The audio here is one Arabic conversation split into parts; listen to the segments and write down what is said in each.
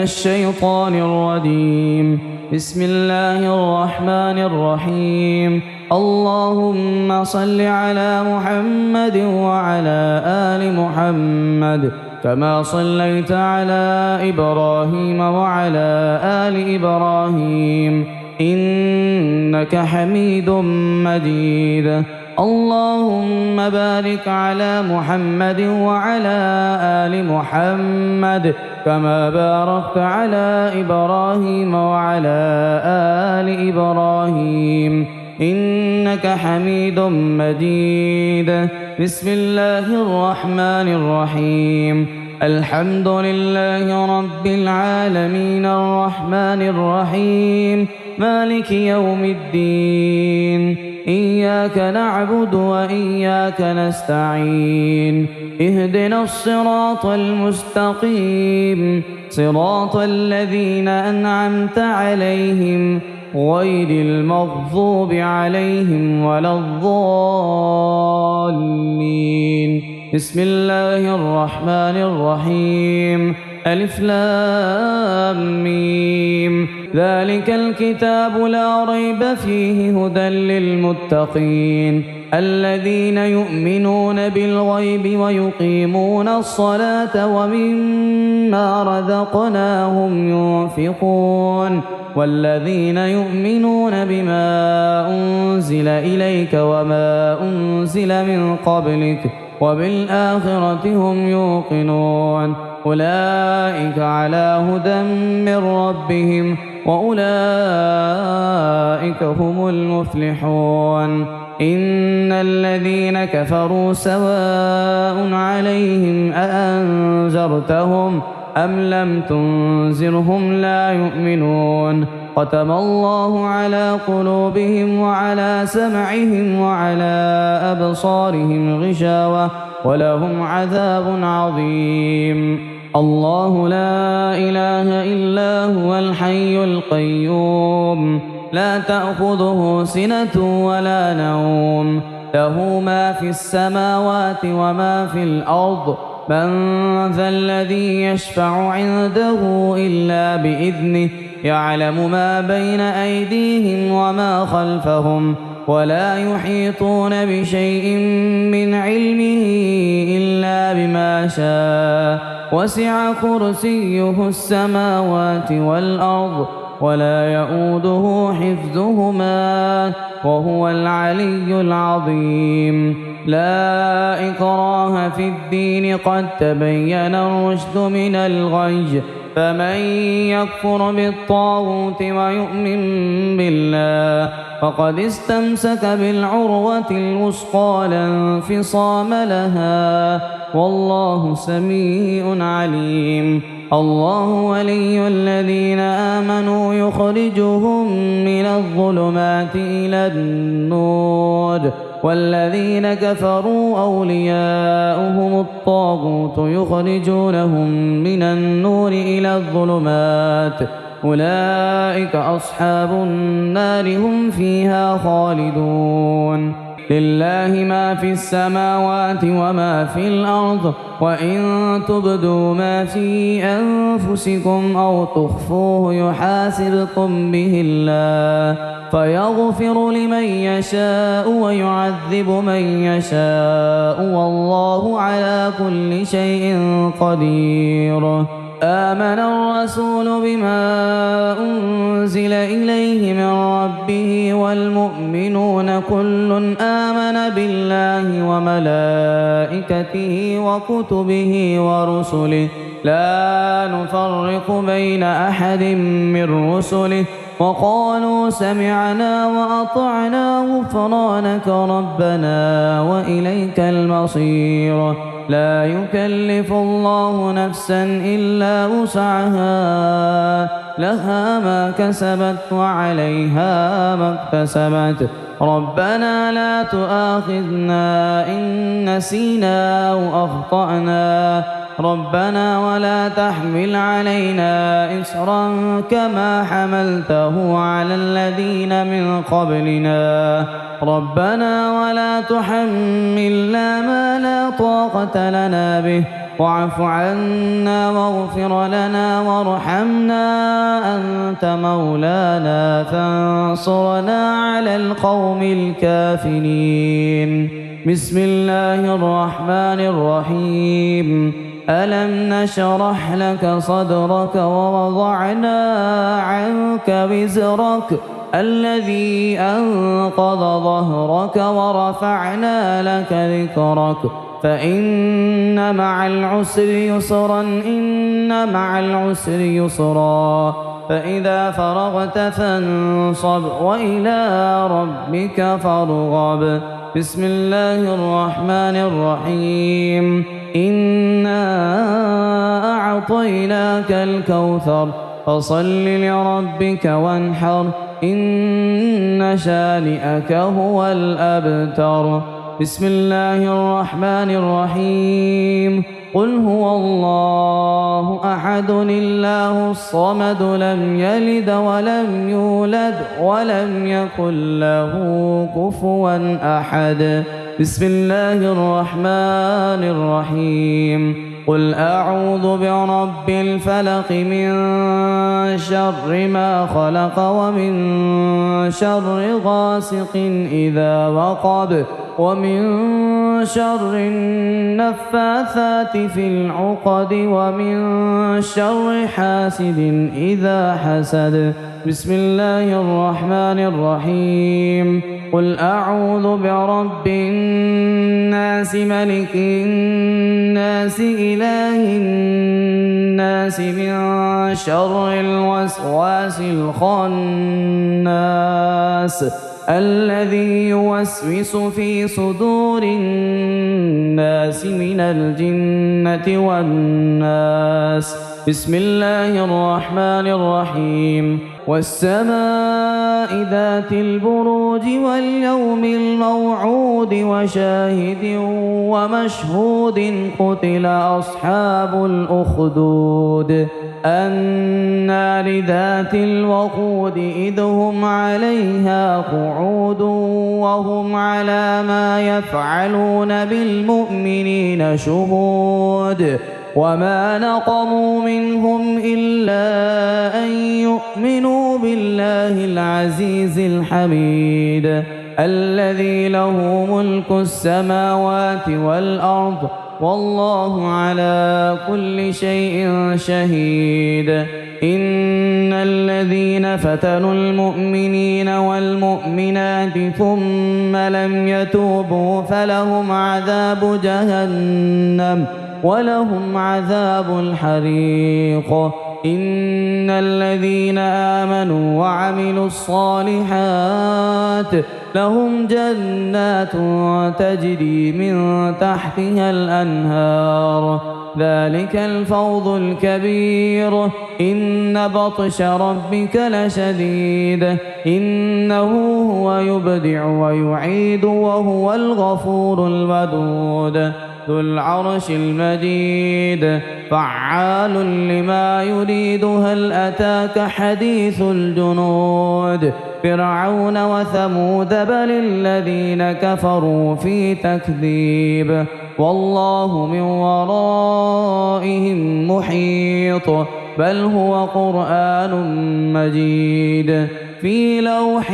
الشيطان الرجيم. بسم الله الرحمن الرحيم. اللهم صل على محمد وعلى آل محمد كما صليت على إبراهيم وعلى آل إبراهيم إنك حميد مجيد. اللهم بارك على محمد وعلى آل محمد كما باركت على إبراهيم وعلى آل إبراهيم إنك حميد مجيد. بسم الله الرحمن الرحيم. الحمد لله رب العالمين الرحمن الرحيم مالك يوم الدين. إياك نعبد وإياك نستعين. اهدنا الصراط المستقيم صراط الذين أنعمت عليهم غير المغضوب عليهم ولا الضالين. بسم الله الرحمن الرحيم. ألف لام ميم. ذلك الكتاب لا ريب فيه هدى للمتقين الذين يؤمنون بالغيب ويقيمون الصلاة ومما رزقناهم ينفقون والذين يؤمنون بما أنزل إليك وما أنزل من قبلك وبالآخرة هم يوقنون أولئك على هدى من ربهم وأولئك هم المفلحون. إن الذين كفروا سواء عليهم أأنذرتهم أم لم تنذرهم لا يؤمنون. ختم الله على قلوبهم وعلى سمعهم وعلى أبصارهم غشاوة ولهم عذاب عظيم. الله لا إله إلا هو الحي القيوم لا تأخذه سنة ولا نوم له ما في السماوات وما في الأرض. من ذا الذي يشفع عنده إلا بإذنه يعلم ما بين أيديهم وما خلفهم ولا يحيطون بشيء من علمه إلا بما شاء. وسع كرسيه السماوات والأرض ولا يؤوده حفظهما وهو العلي العظيم. لا إكراه في الدين قد تبين الرشد من الغي فمن يكفر بالطاغوت ويؤمن بالله فقد استمسك بالعروة الوثقى لا انفصام لها والله سميع عليم. الله ولي الذين آمنوا يخرجهم من الظلمات إلى النور والذين كفروا أولياؤهم الطاغوت يخرجونهم من النور إلى الظلمات أولئك أصحاب النار هم فيها خالدون. لله ما في السماوات وما في الأرض وإن تبدوا ما في أنفسكم أو تخفوه يحاسبكم به الله فيغفر لمن يشاء ويعذب من يشاء والله على كل شيء قدير. آمن الرسول بما أنزل إليه من ربه والمؤمنون كل آمن بالله وملائكته وكتبه ورسله لا نفرق بين أحد من رسله وقالوا سمعنا وأطعنا غفرانك ربنا وإليك المصير. لا يكلف الله نفسا إلا وسعها لها ما كسبت وعليها ما اكتسبت. ربنا لا تؤاخذنا إن نسينا أو أخطأنا ربنا ولا تحمل علينا إصرا كما حملته على الذين من قبلنا ربنا ولا تحملنا ما لا طاقة لنا به واعف عنا واغفر لنا وارحمنا أنت مولانا فانصرنا على القوم الكافرين. بسم الله الرحمن الرحيم. ألم نشرح لك صدرك ووضعنا عنك وزرك الذي أنقض ظهرك ورفعنا لك ذكرك فإن مع العسر يسرا إن مع العسر يسرا فإذا فرغت فانصب وإلى ربك فارغب. بسم الله الرحمن الرحيم. إنا أعطيناك الكوثر فصل لربك وانحر إن شانئك هو الأبتر. بسم الله الرحمن الرحيم. قل هو الله أحد الله الصمد لم يلد ولم يولد ولم يكن له كفوا أحد. بسم الله الرحمن الرحيم. قل أعوذ برب الفلق من شر ما خلق ومن شر غاسق إذا وقب ومن شر النفاثات في العقد ومن شر حاسد إذا حسد. بسم الله الرحمن الرحيم. قل أعوذ برب الناس ملك الناس إله الناس من شر الوسواس الخناس الذي يوسوس في صدور الناس من الجنة والناس. بسم الله الرحمن الرحيم. والسماء ذات البروج واليوم الموعود وشاهد ومشهود قتل أصحاب الأخدود النار ذات الوقود إذ هم عليها قعود وهم على ما يفعلون بالمؤمنين شهود وما نقموا منهم إلا أن يؤمنوا بالله العزيز الحميد الذي له ملك السماوات والأرض والله على كل شيء شهيد. إن الذين فتنوا المؤمنين والمؤمنات ثم لم يتوبوا فلهم عذاب جهنم ولهم عذاب الحريق. إن الذين آمنوا وعملوا الصالحات لهم جنات تجري من تحتها الأنهار ذلك الفوز الكبير. إن بطش ربك لشديد إنه هو يبدع ويعيد وهو الغفور الودود ذو العرش المجيد فعال لما يريد. هل أتاك حديث الجنود فرعون وثمود بل الذين كفروا في تكذيب والله من ورائهم محيط بل هو قرآن مجيد في لوح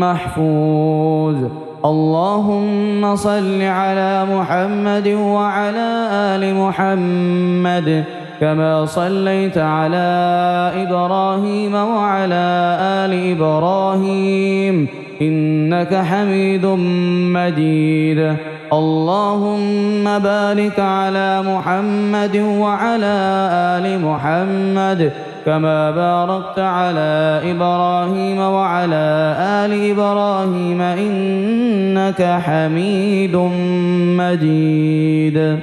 محفوظ. اللهم صل على محمد وعلى آل محمد كما صليت على إبراهيم وعلى آل إبراهيم إنك حميد مجيد. اللهم بارك على محمد وعلى آل محمد كما باركت على إبراهيم وعلى آل إبراهيم إنك حميد مجيد.